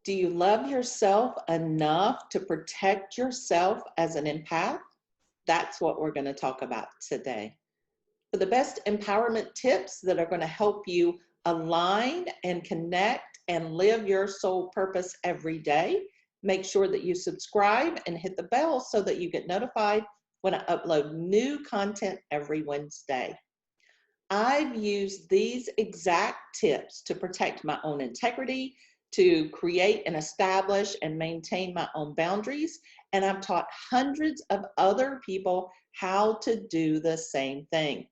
Do you love yourself enough to protect yourself as an empath? That's what we're going to talk about today. For the best empowerment tips that are going to help you align and connect and live your soul purpose every day, make sure that you subscribe and hit the bell so that you get notified when I upload new content every Wednesday. I've used these exact tips to protect my own integrity, to create and establish and maintain my own boundaries, and I've taught hundreds of other people how to do the same thing.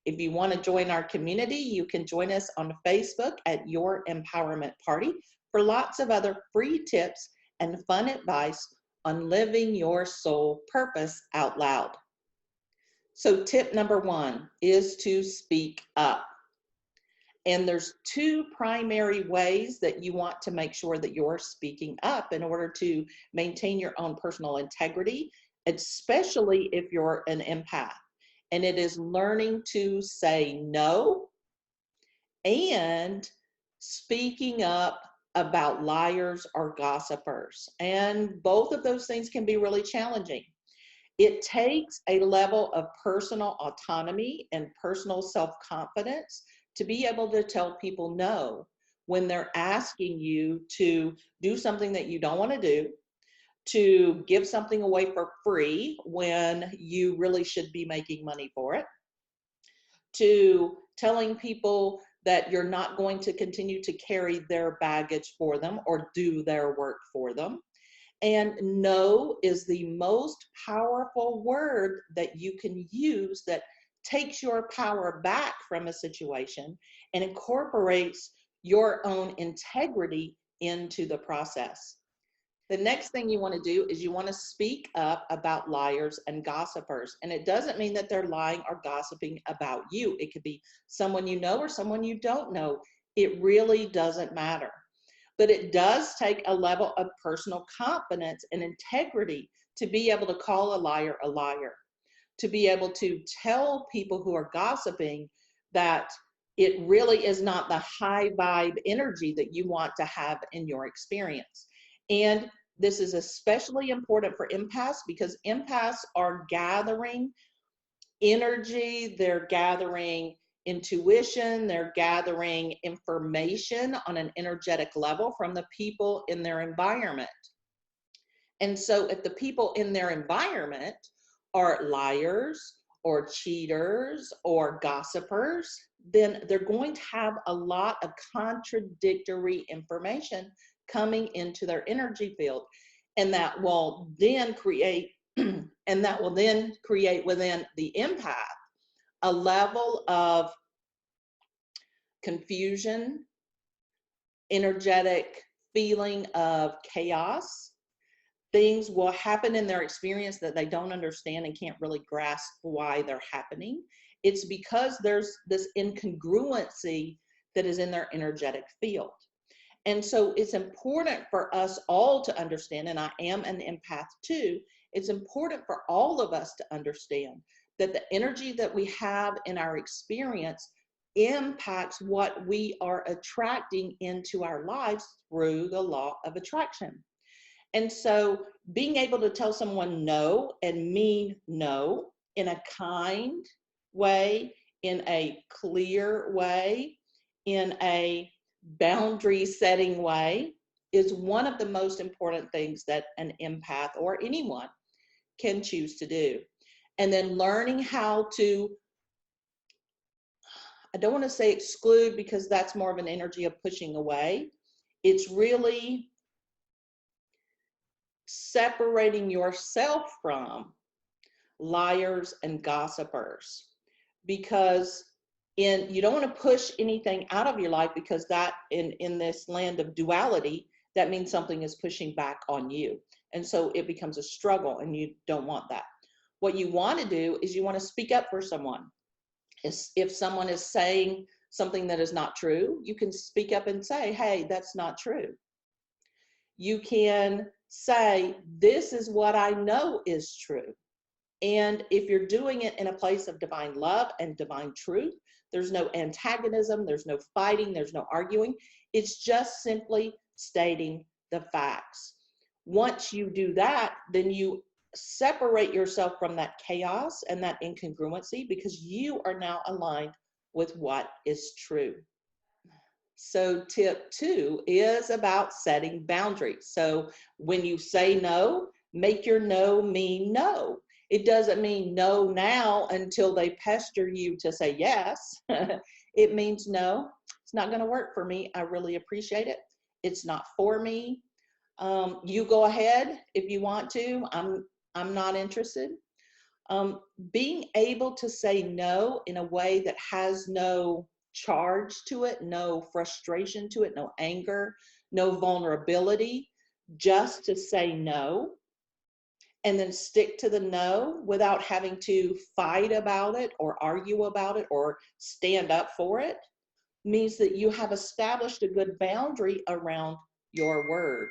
If you want to join our community, you can join us on Facebook at Your Empowerment Party for lots of other free tips and fun advice on living your soul purpose out loud. So tip number one is to speak up. And there's two primary ways that you want to make sure that you're speaking up in order to maintain your own personal integrity, especially if you're an empath. And it is learning to say no and speaking up about liars or gossipers. And both of those things can be really challenging. It takes a level of personal autonomy and personal self-confidence to be able to tell people no when they're asking you to do something that you don't want to do, to give something away for free when you really should be making money for it, to telling people that you're not going to continue to carry their baggage for them or do their work for them. And no is the most powerful word that you can use that takes your power back from a situation and incorporates your own integrity into the process. The next thing you want to do is you want to speak up about liars and gossipers. And it doesn't mean that they're lying or gossiping about you. It could be someone you know or someone you don't know. It really doesn't matter. But it does take a level of personal confidence and integrity to be able to call a liar, to be able to tell people who are gossiping that it really is not the high vibe energy that you want to have in your experience. And this is especially important for empaths because empaths are gathering energy, they're gathering intuition, they're gathering information on an energetic level from the people in their environment. And so if the people in their environment are liars or cheaters or gossipers, then they're going to have a lot of contradictory information coming into their energy field. And that will then create within the empath a level of confusion, energetic feeling of chaos. Things will happen in their experience that they don't understand and can't really grasp why they're happening. It's because there's this incongruency that is in their energetic field. And so it's important for us all to understand, and I am an empath too, it's important for all of us to understand that the energy that we have in our experience impacts what we are attracting into our lives through the law of attraction. And so being able to tell someone no and mean no in a kind way, in a clear way, in a boundary setting way is one of the most important things that an empath or anyone can choose to do. And then learning how to, I don't want to say exclude because that's more of an energy of pushing away. It's really separating yourself from liars and gossipers, because you don't want to push anything out of your life, because that in this land of duality, that means something is pushing back on you. And so it becomes a struggle and you don't want that. What you want to do is you want to speak up for someone. If someone is saying something that is not true, you can speak up and say, hey, that's not true. You can say, this is what I know is true. And if you're doing it in a place of divine love and divine truth, there's no antagonism, there's no fighting, there's no arguing. It's just simply stating the facts. Once you do that, then you separate yourself from that chaos and that incongruency because you are now aligned with what is true. So tip 2 is about setting boundaries. So when you say no, make your no mean no. It doesn't mean no now until they pester you to say yes. It means no, it's not going to work for me. I really appreciate it. It's not for me. You go ahead if you want to. I'm not interested. Being able to say no in a way that has no charge to it, no frustration to it, no anger, no vulnerability, just to say no and then stick to the no without having to fight about it or argue about it or stand up for it, means that you have established a good boundary around your word.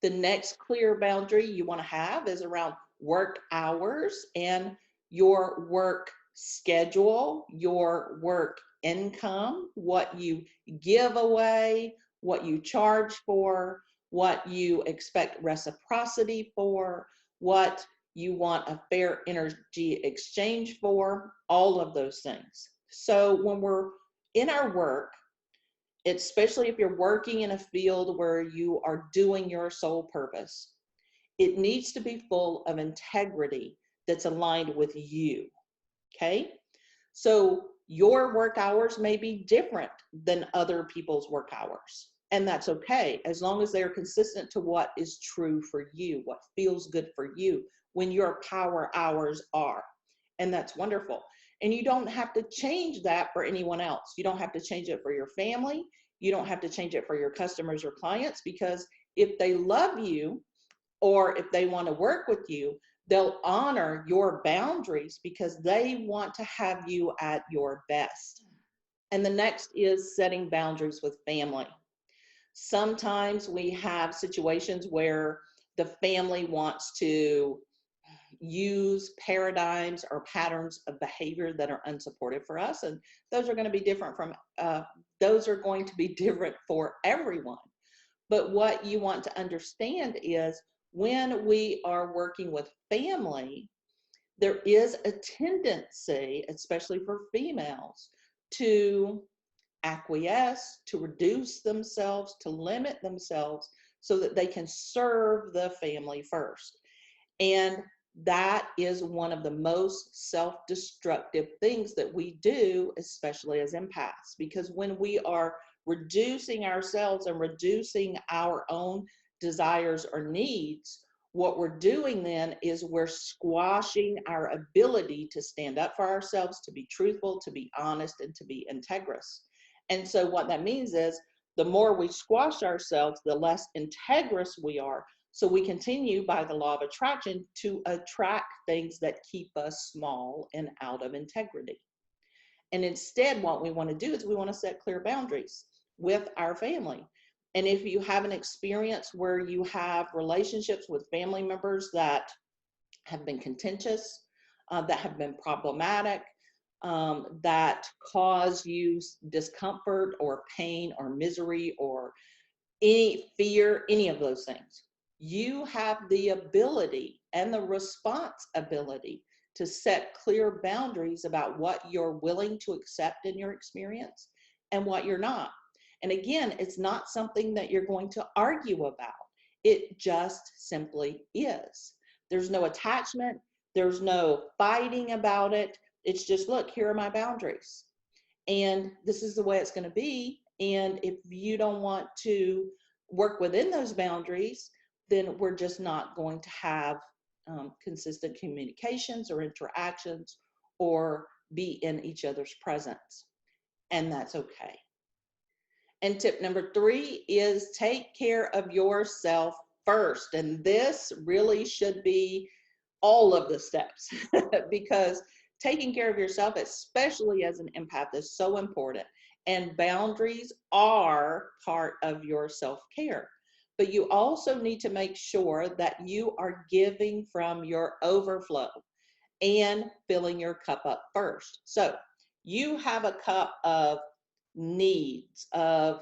The next clear boundary you want to have is around work hours and your work schedule, your work income, what you give away, what you charge for, what you expect reciprocity for, what you want a fair energy exchange for, all of those things. So when we're in our work, especially if you're working in a field where you are doing your sole purpose, it needs to be full of integrity that's aligned with you, okay? So your work hours may be different than other people's work hours, and that's okay, as long as they're consistent to what is true for you, what feels good for you, when your power hours are, and that's wonderful. And you don't have to change that for anyone else. You don't have to change it for your family. You don't have to change it for your customers or clients, because if they love you or if they want to work with you, they'll honor your boundaries because they want to have you at your best. And the next is setting boundaries with family. Sometimes we have situations where the family wants to use paradigms or patterns of behavior that are unsupportive for us, and those are going to be different from those are going to be different for everyone. But what you want to understand is when we are working with family, there is a tendency, especially for females, to acquiesce, to reduce themselves, to limit themselves so that they can serve the family first. And that is one of the most self-destructive things that we do, especially as empaths, because when we are reducing ourselves and reducing our own desires or needs, what we're doing then is we're squashing our ability to stand up for ourselves, to be truthful, to be honest, and to be integrous. And so what that means is the more we squash ourselves, the less integrous we are. So we continue by the law of attraction to attract things that keep us small and out of integrity. And instead, what we want to do is we want to set clear boundaries with our family. And if you have an experience where you have relationships with family members that have been contentious, that have been problematic, that cause you discomfort or pain or misery or any fear, any of those things, you have the ability and the responsibility to set clear boundaries about what you're willing to accept in your experience and what you're not. And again, it's not something that you're going to argue about. It just simply is. There's no attachment. There's no fighting about it. It's just, look, here are my boundaries. And this is the way it's going to be. And if you don't want to work within those boundaries, then we're just not going to have consistent communications or interactions or be in each other's presence. And that's okay. And tip number 3 is take care of yourself first. And this really should be all of the steps because taking care of yourself, especially as an empath, is so important. And boundaries are part of your self-care. But you also need to make sure that you are giving from your overflow and filling your cup up first. So you have a cup of needs, of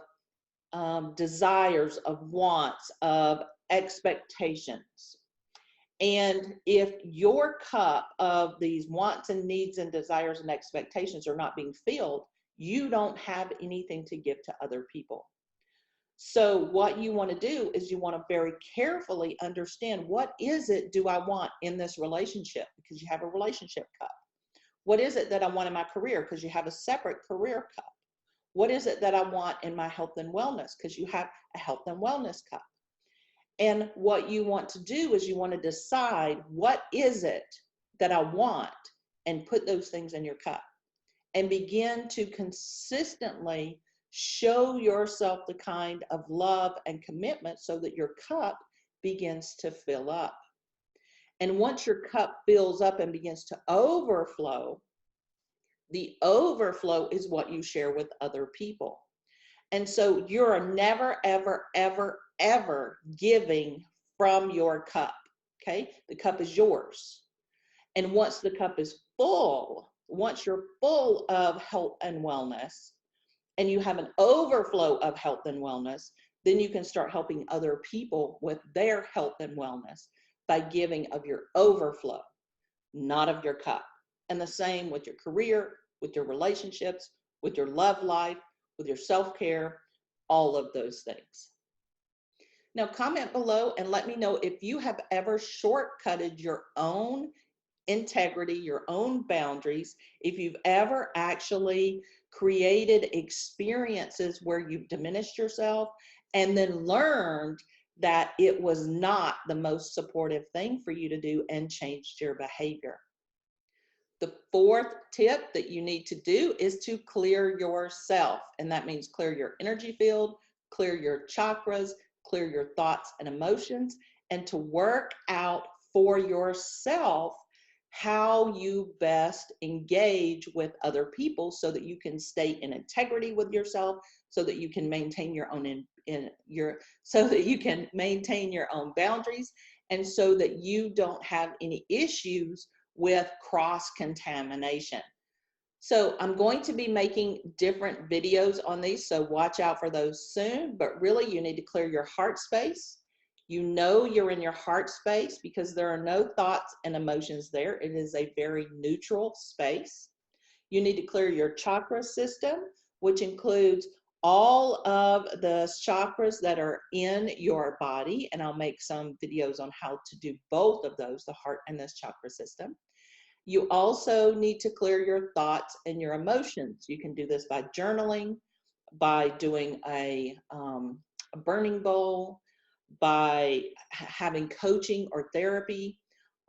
desires, of wants, of expectations. And if your cup of these wants and needs and desires and expectations are not being filled, you don't have anything to give to other people. So what you want to do is you want to very carefully understand, what is it do I want in this relationship? Because you have a relationship cup. What is it that I want in my career? Because you have a separate career cup. What is it that I want in my health and wellness? Because you have a health and wellness cup. And what you want to do is you want to decide, what is it that I want, and put those things in your cup and begin to consistently show yourself the kind of love and commitment so that your cup begins to fill up. And once your cup fills up and begins to overflow, the overflow is what you share with other people. And so you're never, ever, ever, ever giving from your cup, okay? The cup is yours. And once the cup is full, once you're full of health and wellness, and you have an overflow of health and wellness, then you can start helping other people with their health and wellness by giving of your overflow, not of your cup. And the same with your career, with your relationships, with your love life, with your self-care, all of those things. Now, comment below and let me know if you have ever shortcutted your own integrity, your own boundaries, if you've ever actually created experiences where you've diminished yourself and then learned that it was not the most supportive thing for you to do and changed your behavior. The fourth tip that you need to do is to clear yourself. And that means clear your energy field, clear your chakras, clear your thoughts and emotions, and to work out for yourself how you best engage with other people so that you can stay in integrity with yourself, so that you can maintain your own so that you can maintain your own boundaries, and so that you don't have any issues with cross-contamination. So I'm going to be making different videos on these, so watch out for those soon. But really, you need to clear your heart space. You know you're in your heart space because there are no thoughts and emotions there. It is a very neutral space. You need to clear your chakra system, which includes all of the chakras that are in your body. And I'll make some videos on how to do both of those, the heart and this chakra system. You also need to clear your thoughts and your emotions. You can do this by journaling, by doing a burning bowl, by having coaching or therapy.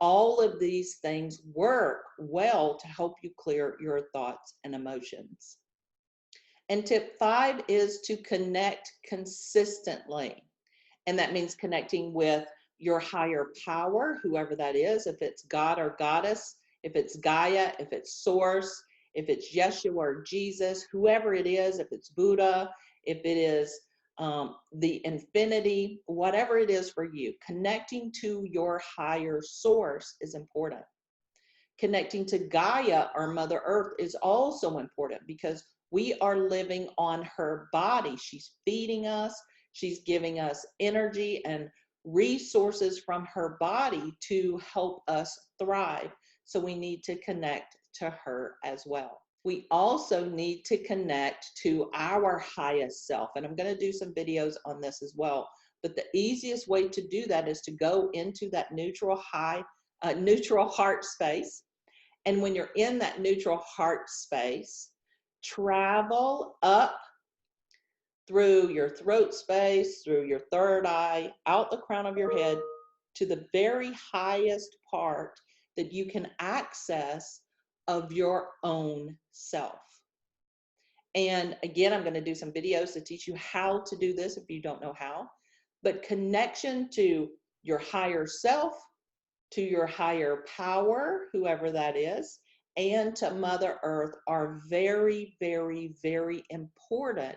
All of these things work well to help you clear your thoughts and emotions. And tip 5 is to connect consistently. And that means connecting with your higher power, whoever that is, if it's God or Goddess, if it's Gaia, if it's Source, if it's Yeshua or Jesus, whoever it is, if it's Buddha, if it is the infinity, whatever it is for you, connecting to your higher source is important. Connecting to Gaia, or Mother Earth, is also important because we are living on her body. She's feeding us. She's giving us energy and resources from her body to help us thrive. So we need to connect to her as well. We also need to connect to our highest self. And I'm going to do some videos on this as well. But the easiest way to do that is to go into that neutral heart space. And when you're in that neutral heart space, travel up through your throat space, through your third eye, out the crown of your head, to the very highest part that you can access of your own self. And again, I'm going to do some videos to teach you how to do this if you don't know how. But connection to your higher self, to your higher power, whoever that is, and to Mother Earth are very, very, very important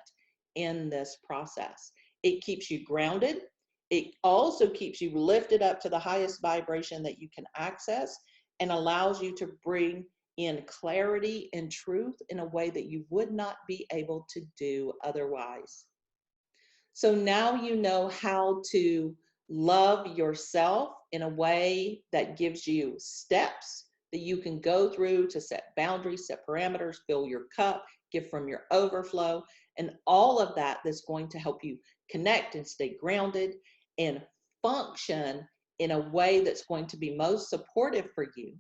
in this process. It keeps you grounded. It also keeps you lifted up to the highest vibration that you can access, and allows you to bring in clarity and truth in a way that you would not be able to do otherwise. So now you know how to love yourself in a way that gives you steps that you can go through to set boundaries, set parameters, fill your cup, give from your overflow, and all of that that's going to help you connect and stay grounded and function in a way that's going to be most supportive for you.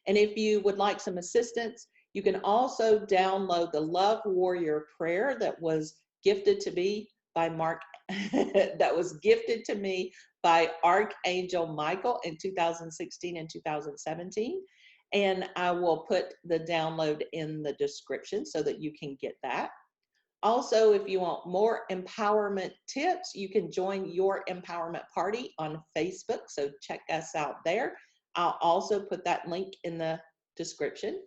And if you would like some assistance, you can also download the Love Warrior Prayer that was gifted to me by that was gifted to me by Archangel Michael in 2016 and 2017. And I will put the download in the description so that you can get that. Also, if you want more empowerment tips, you can join Your Empowerment Party on Facebook. So check us out there. I'll also put that link in the description.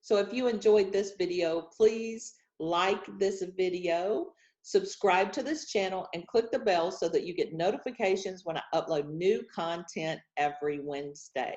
So if you enjoyed this video, please like this video, subscribe to this channel, and click the bell so that you get notifications when I upload new content every Wednesday.